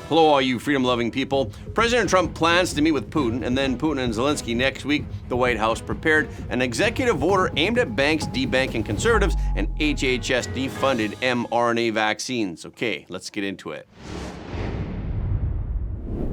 Hello, all you freedom-loving people. President Trump plans to meet with Putin and then Putin and Zelensky next week. The White House prepared an executive order aimed at banks debanking conservatives and HHS defunded mRNA vaccines. Okay, let's get into it.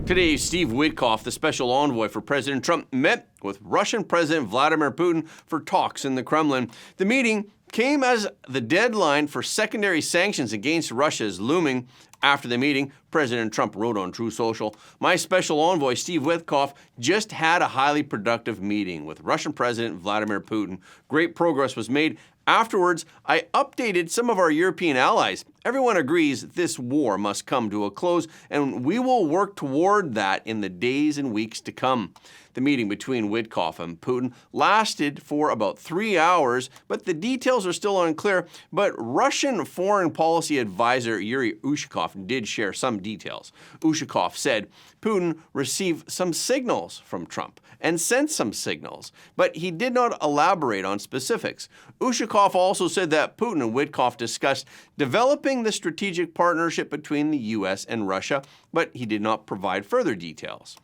Today, Steve Witkoff, the special envoy for President Trump, met with Russian President Vladimir Putin for talks in the Kremlin. The meeting came as the deadline for secondary sanctions against Russia is looming. After the meeting, President Trump wrote on Truth Social, "My special envoy, Steve Witkoff, just had a highly productive meeting with Russian President Vladimir Putin. Great progress was made. Afterwards, I updated some of our European allies. Everyone agrees this war must come to a close, and we will work toward that in the days and weeks to come." The meeting between Witkoff and Putin lasted for about 3 hours, but the details are still unclear. But Russian foreign policy advisor Yuri Ushakov did share some details. Ushakov said Putin received some signals from Trump and sent some signals, but he did not elaborate on specifics. Ushakov also said that Putin and Witkoff discussed developing the strategic partnership between the U.S. and Russia, but he did not provide further details.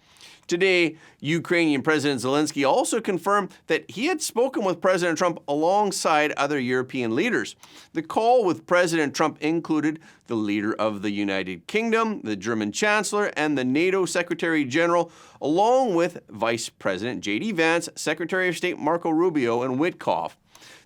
Today, Ukrainian President Zelensky also confirmed that he had spoken with President Trump alongside other European leaders. The call with President Trump included the leader of the United Kingdom, the German Chancellor, and the NATO Secretary General, along with Vice President J.D. Vance, Secretary of State Marco Rubio, and Witkoff.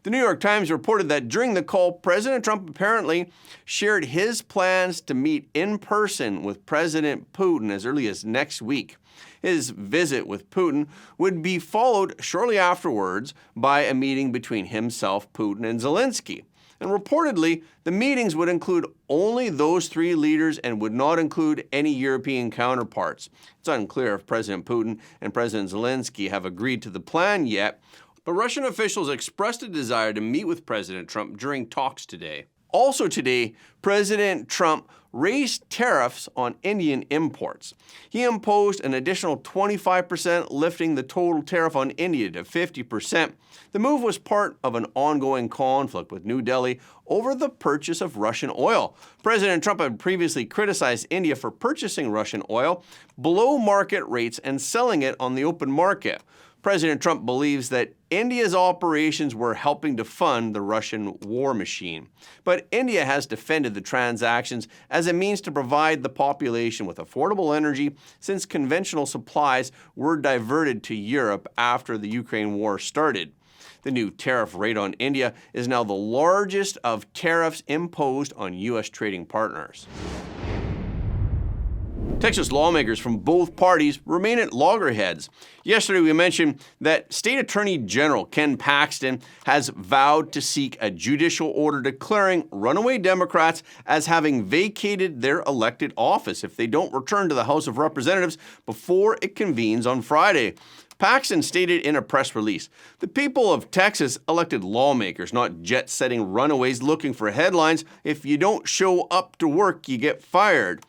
The New York Times reported that during the call, President Trump apparently shared his plans to meet in person with President Putin as early as next week. His visit with Putin would be followed shortly afterwards by a meeting between himself, Putin, and Zelensky. And reportedly, the meetings would include only those three leaders and would not include any European counterparts. It's unclear if President Putin and President Zelensky have agreed to the plan yet, but Russian officials expressed a desire to meet with President Trump during talks today. Also today, President Trump raised tariffs on Indian imports. He imposed an additional 25%, lifting the total tariff on India to 50%. The move was part of an ongoing conflict with New Delhi over the purchase of Russian oil. President Trump had previously criticized India for purchasing Russian oil below market rates and selling it on the open market. President Trump believes that India's operations were helping to fund the Russian war machine. But India has defended the transactions as a means to provide the population with affordable energy since conventional supplies were diverted to Europe after the Ukraine war started. The new tariff rate on India is now the largest of tariffs imposed on U.S. trading partners. Texas lawmakers from both parties remain at loggerheads. Yesterday, we mentioned that State Attorney General Ken Paxton has vowed to seek a judicial order declaring runaway Democrats as having vacated their elected office if they don't return to the House of Representatives before it convenes on Friday. Paxton stated in a press release, "The people of Texas elected lawmakers, not jet-setting runaways looking for headlines. If you don't show up to work, you get fired."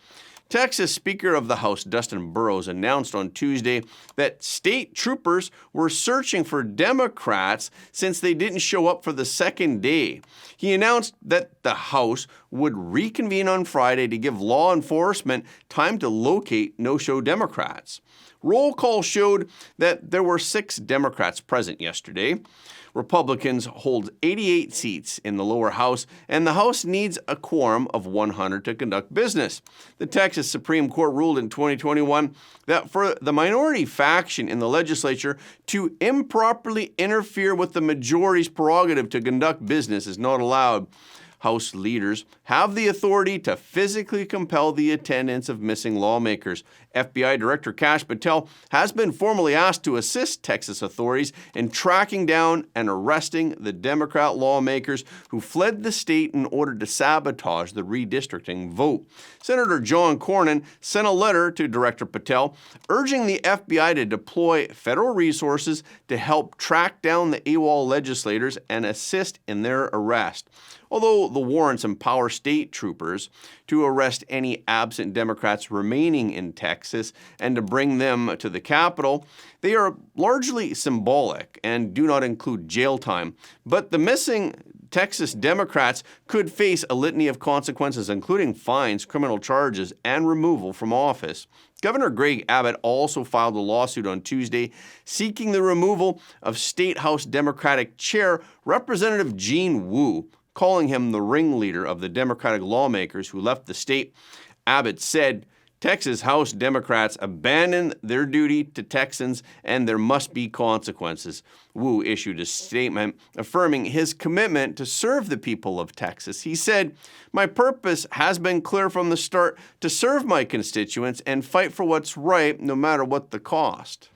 Texas Speaker of the House Dustin Burrows announced on Tuesday that state troopers were searching for Democrats since they didn't show up for the second day. He announced that the House would reconvene on Friday to give law enforcement time to locate no-show Democrats. Roll call showed that there were 6 Democrats present yesterday. Republicans hold 88 seats in the lower house, and the House needs a quorum of 100 to conduct business. The Texas Supreme Court ruled in 2021 that for the minority faction in the legislature to improperly interfere with the majority's prerogative to conduct business is not allowed. House leaders have the authority to physically compel the attendance of missing lawmakers. FBI Director Kash Patel has been formally asked to assist Texas authorities in tracking down and arresting the Democrat lawmakers who fled the state in order to sabotage the redistricting vote. Senator John Cornyn sent a letter to Director Patel urging the FBI to deploy federal resources to help track down the AWOL legislators and assist in their arrest. Although the warrants empower state troopers to arrest any absent Democrats remaining in Texas and to bring them to the Capitol, they are largely symbolic and do not include jail time. But the missing Texas Democrats could face a litany of consequences, including fines, criminal charges, and removal from office. Governor Greg Abbott also filed a lawsuit on Tuesday seeking the removal of State House Democratic Chair Representative Gene Wu, calling him the ringleader of the Democratic lawmakers who left the state. Abbott said, Texas House Democrats abandon their duty to Texans and there must be consequences. Wu issued a statement affirming his commitment to serve the people of Texas. He said, my purpose has been clear from the start to serve my constituents and fight for what's right no matter what the cost.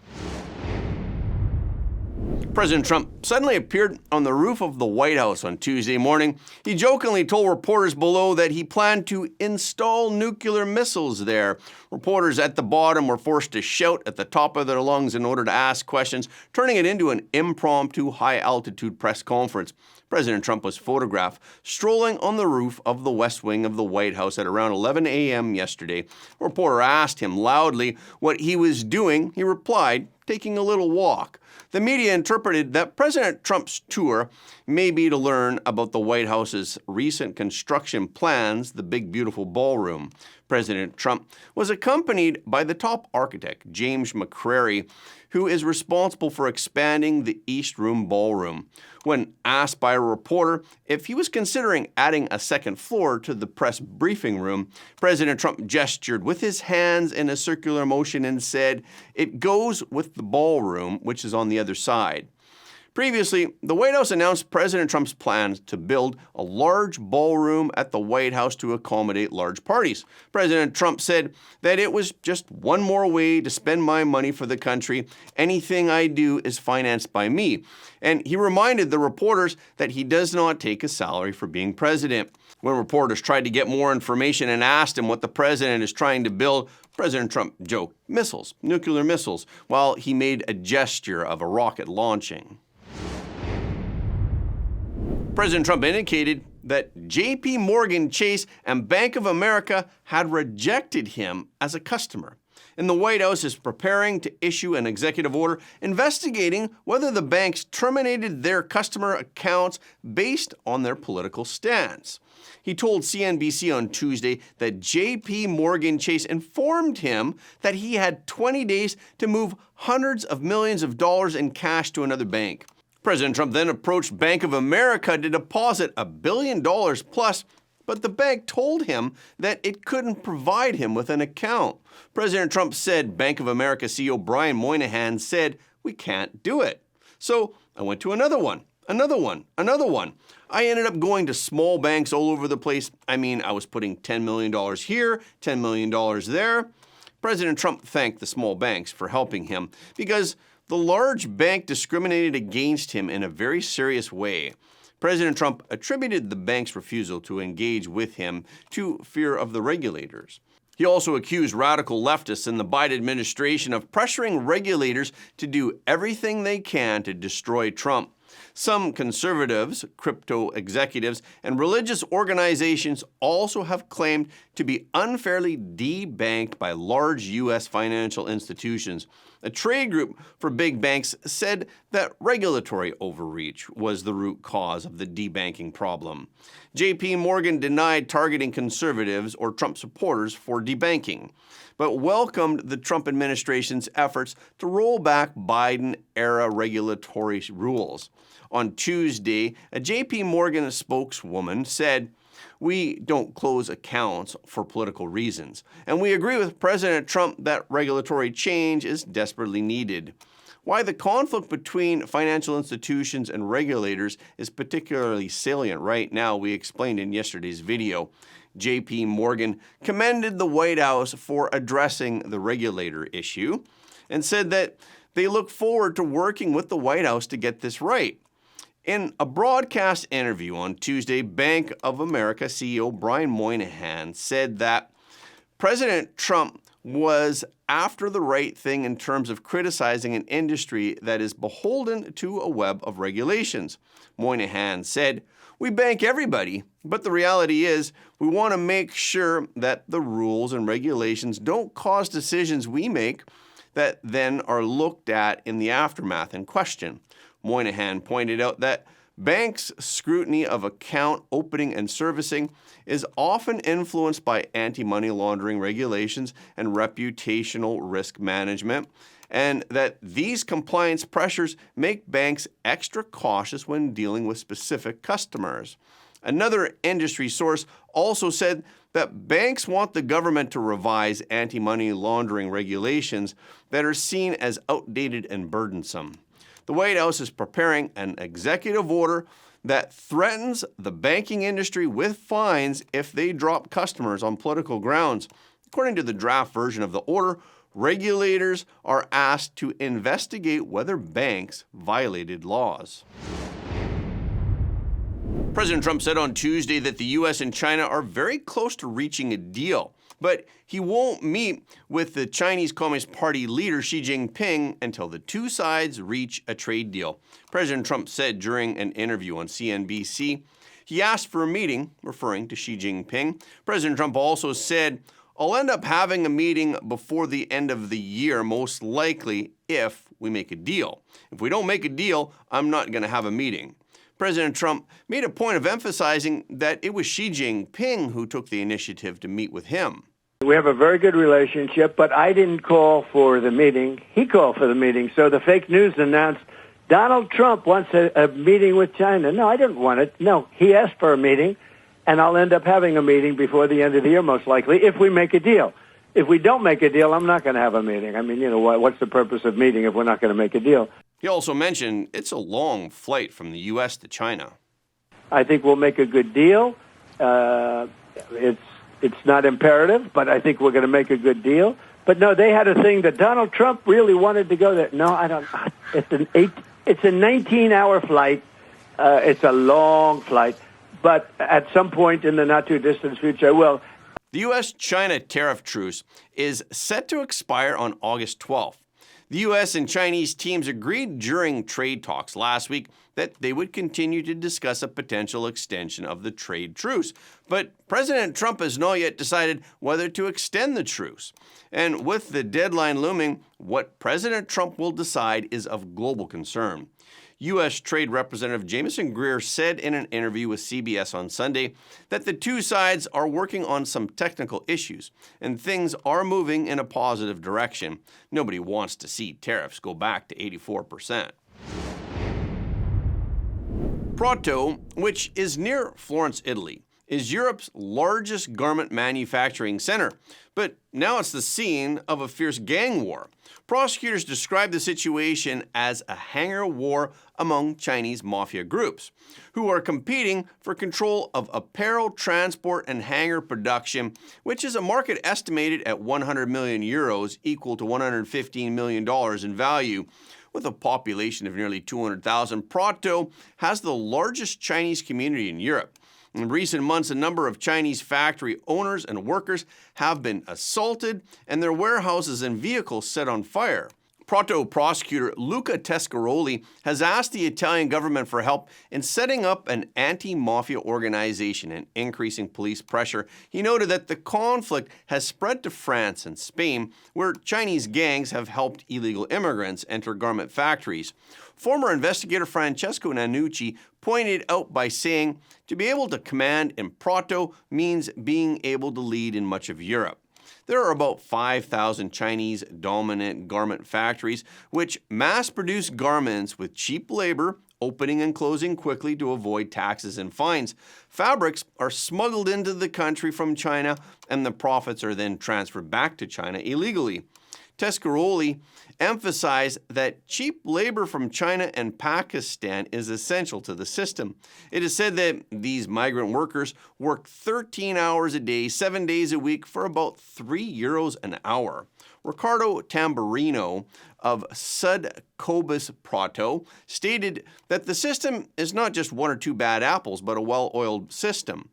President Trump suddenly appeared on the roof of the White House on Tuesday morning. He jokingly told reporters below that he planned to install nuclear missiles there. Reporters at the bottom were forced to shout at the top of their lungs in order to ask questions, turning it into an impromptu high-altitude press conference. President Trump was photographed strolling on the roof of the West Wing of the White House at around 11 a.m. yesterday. A reporter asked him loudly what he was doing. He replied, taking a little walk. The media interpreted that President Trump's tour may be to learn about the White House's recent construction plans, the big beautiful ballroom. President Trump was accompanied by the top architect, James McCrary, who is responsible for expanding the East Room ballroom. When asked by a reporter if he was considering adding a second floor to the press briefing room, President Trump gestured with his hands in a circular motion and said, "It goes with the ballroom, which is on the other side." Previously, the White House announced President Trump's plans to build a large ballroom at the White House to accommodate large parties. President Trump said that it was just one more way to spend my money for the country. Anything I do is financed by me. And he reminded the reporters that he does not take a salary for being president. When reporters tried to get more information and asked him what the president is trying to build, President Trump joked, missiles, nuclear missiles, while he made a gesture of a rocket launching. President Trump indicated that J.P. Morgan Chase and Bank of America had rejected him as a customer. And the White House is preparing to issue an executive order investigating whether the banks terminated their customer accounts based on their political stance. He told CNBC on Tuesday that J.P. Morgan Chase informed him that he had 20 days to move hundreds of millions of dollars in cash to another bank. President Trump then approached Bank of America to deposit $1 billion plus, but the bank told him that it couldn't provide him with an account. President Trump said Bank of America CEO Brian Moynihan said, "We can't do it." So I went to another one. I ended up going to small banks all over the place. I was putting $10 million here, $10 million there. President Trump thanked the small banks for helping him because the large bank discriminated against him in a very serious way. President Trump attributed the bank's refusal to engage with him to fear of the regulators. He also accused radical leftists in the Biden administration of pressuring regulators to do everything they can to destroy Trump. Some conservatives, crypto executives, and religious organizations also have claimed to be unfairly debanked by large U.S. financial institutions. A trade group for big banks said that regulatory overreach was the root cause of the debanking problem. J.P. Morgan denied targeting conservatives or Trump supporters for debanking, but welcomed the Trump administration's efforts to roll back Biden-era regulatory rules. On Tuesday, a J.P. Morgan spokeswoman said, "We don't close accounts for political reasons, and we agree with President Trump that regulatory change is desperately needed." Why the conflict between financial institutions and regulators is particularly salient right now, we explained in yesterday's video. J.P. Morgan commended the White House for addressing the regulator issue and said that they look forward to working with the White House to get this right. In a broadcast interview on Tuesday, Bank of America CEO Brian Moynihan said that President Trump was after the right thing in terms of criticizing an industry that is beholden to a web of regulations. Moynihan said, "We bank everybody, but the reality is we want to make sure that the rules and regulations don't cause decisions we make that then are looked at in the aftermath and questioned." Moynihan pointed out that Banks' scrutiny of account opening and servicing is often influenced by anti-money laundering regulations and reputational risk management, and that these compliance pressures make banks extra cautious when dealing with specific customers. Another industry source also said that banks want the government to revise anti-money laundering regulations that are seen as outdated and burdensome. The White House is preparing an executive order that threatens the banking industry with fines if they drop customers on political grounds. According to the draft version of the order, regulators are asked to investigate whether banks violated laws. President Trump said on Tuesday that the U.S. and China are very close to reaching a deal, but he won't meet with the Chinese Communist Party leader Xi Jinping until the two sides reach a trade deal. President Trump said during an interview on CNBC, he asked for a meeting, referring to Xi Jinping. President Trump also said, "I'll end up having a meeting before the end of the year, most likely, if we make a deal. If we don't make a deal, I'm not going to have a meeting." President Trump made a point of emphasizing that it was Xi Jinping who took the initiative to meet with him. We have a very good relationship, but I didn't call for the meeting. He called for the meeting. So the fake news announced Donald Trump wants a meeting with China. No, I didn't want it. No, he asked for a meeting, and I'll end up having a meeting before the end of the year, most likely, if we make a deal. If we don't make a deal, I'm not going to have a meeting. I mean, what's the purpose of meeting if we're not going to make a deal? He also mentioned it's a long flight from the U.S. to China. I think we'll make a good deal. It's not imperative, but I think we're going to make a good deal. But no, they had a thing that Donald Trump really wanted to go there. No, I don't. It's a 19-hour flight. It's a long flight. But at some point in the not-too-distant future, I will. The U.S.-China tariff truce is set to expire on August 12th. The U.S. and Chinese teams agreed during trade talks last week that they would continue to discuss a potential extension of the trade truce. But President Trump has not yet decided whether to extend the truce. And with the deadline looming, what President Trump will decide is of global concern. U.S. Trade Representative Jamieson Greer said in an interview with CBS on Sunday that the two sides are working on some technical issues and things are moving in a positive direction. Nobody wants to see tariffs go back to 84%. Prato, which is near Florence, Italy, is Europe's largest garment manufacturing center, but now it's the scene of a fierce gang war. Prosecutors describe the situation as a hangar war among Chinese mafia groups, who are competing for control of apparel, transport, and hangar production, which is a market estimated at 100 million euros, equal to $115 million in value. With a population of nearly 200,000, Prato has the largest Chinese community in Europe. In recent months, a number of Chinese factory owners and workers have been assaulted and their warehouses and vehicles set on fire. Prato prosecutor Luca Tescaroli has asked the Italian government for help in setting up an anti-mafia organization and increasing police pressure. He noted that the conflict has spread to France and Spain, where Chinese gangs have helped illegal immigrants enter garment factories. Former investigator Francesco Nannucci pointed out by saying, to be able to command in Prato means being able to lead in much of Europe. There are about 5,000 Chinese-dominant garment factories which mass-produce garments with cheap labor, opening and closing quickly to avoid taxes and fines. Fabrics are smuggled into the country from China, and the profits are then transferred back to China illegally. Tescaroli emphasized that cheap labor from China and Pakistan is essential to the system. It is said that these migrant workers work 13 hours a day, 7 days a week for about €3 an hour. Riccardo Tamburino of Sud Cobus Prato stated that the system is not just one or two bad apples, but a well-oiled system.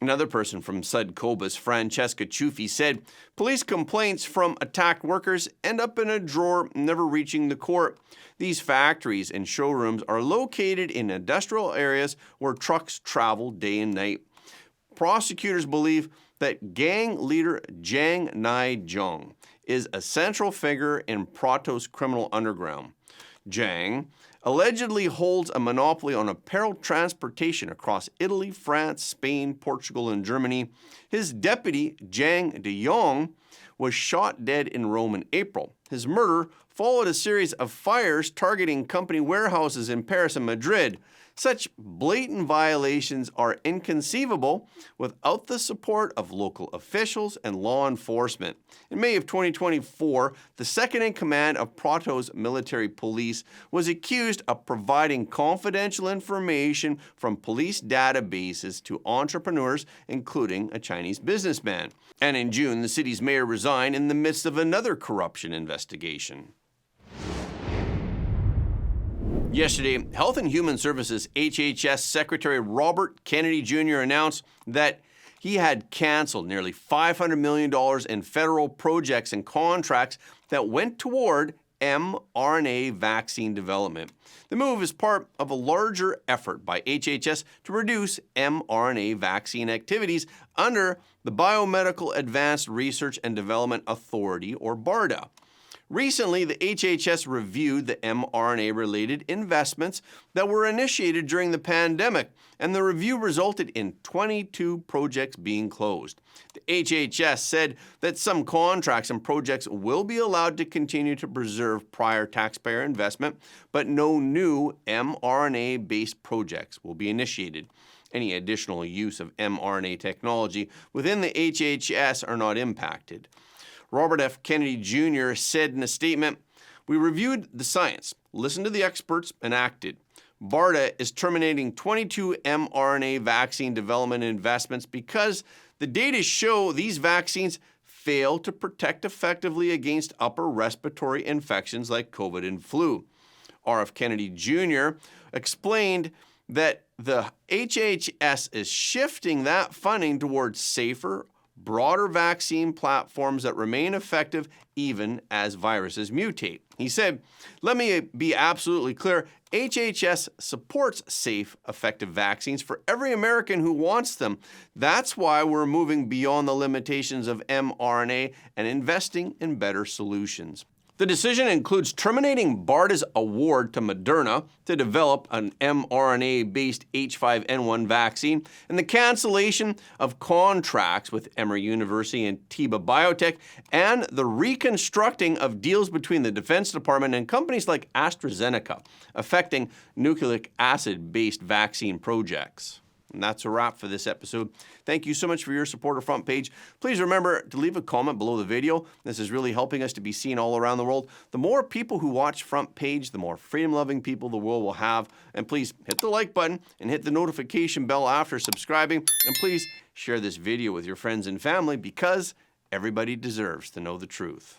Another person from Sud Cobus, Francesca Ciuffi, said police complaints from attacked workers end up in a drawer, never reaching the court. These factories and showrooms are located in industrial areas where trucks travel day and night. Prosecutors believe that gang leader Jiang Nai-jung is a central figure in Prato's criminal underground. Jiang allegedly holds a monopoly on apparel transportation across Italy, France, Spain, Portugal, and Germany. His deputy, Zhang de Jong, was shot dead in Rome in April. His murder followed a series of fires targeting company warehouses in Paris and Madrid. Such blatant violations are inconceivable without the support of local officials and law enforcement. In May of 2024, the second-in-command of Prato's military police was accused of providing confidential information from police databases to entrepreneurs, including a Chinese businessman. And in June, the city's mayor resigned in the midst of another corruption investigation. Yesterday, Health and Human Services HHS Secretary Robert Kennedy Jr. announced that he had canceled nearly $500 million in federal projects and contracts that went toward mRNA vaccine development. The move is part of a larger effort by HHS to reduce mRNA vaccine activities under the Biomedical Advanced Research and Development Authority, or BARDA. Recently, the HHS reviewed the mRNA-related investments that were initiated during the pandemic, and the review resulted in 22 projects being closed. The HHS said that some contracts and projects will be allowed to continue to preserve prior taxpayer investment, but no new mRNA-based projects will be initiated. Any additional use of mRNA technology within the HHS are not impacted. Robert F. Kennedy Jr. said in a statement, "We reviewed the science, listened to the experts, and acted. BARDA is terminating 22 mRNA vaccine development investments because the data show these vaccines fail to protect effectively against upper respiratory infections like COVID and flu." R.F. Kennedy Jr. explained that the HHS is shifting that funding towards safer, broader vaccine platforms that remain effective even as viruses mutate. He said, "Let me be absolutely clear, HHS supports safe, effective vaccines for every American who wants them. That's why we're moving beyond the limitations of mRNA and investing in better solutions." The decision includes terminating BARDA's award to Moderna to develop an mRNA-based H5N1 vaccine and the cancellation of contracts with Emory University and Teva Biotech and the reconstructing of deals between the Defense Department and companies like AstraZeneca, affecting nucleic acid-based vaccine projects. And that's a wrap for this episode. Thank you so much for your support of Front Page. Please remember to leave a comment below the video. This is really helping us to be seen all around the world. The more people who watch Front Page, the more freedom-loving people the world will have. And please hit the like button and hit the notification bell after subscribing. And please share this video with your friends and family because everybody deserves to know the truth.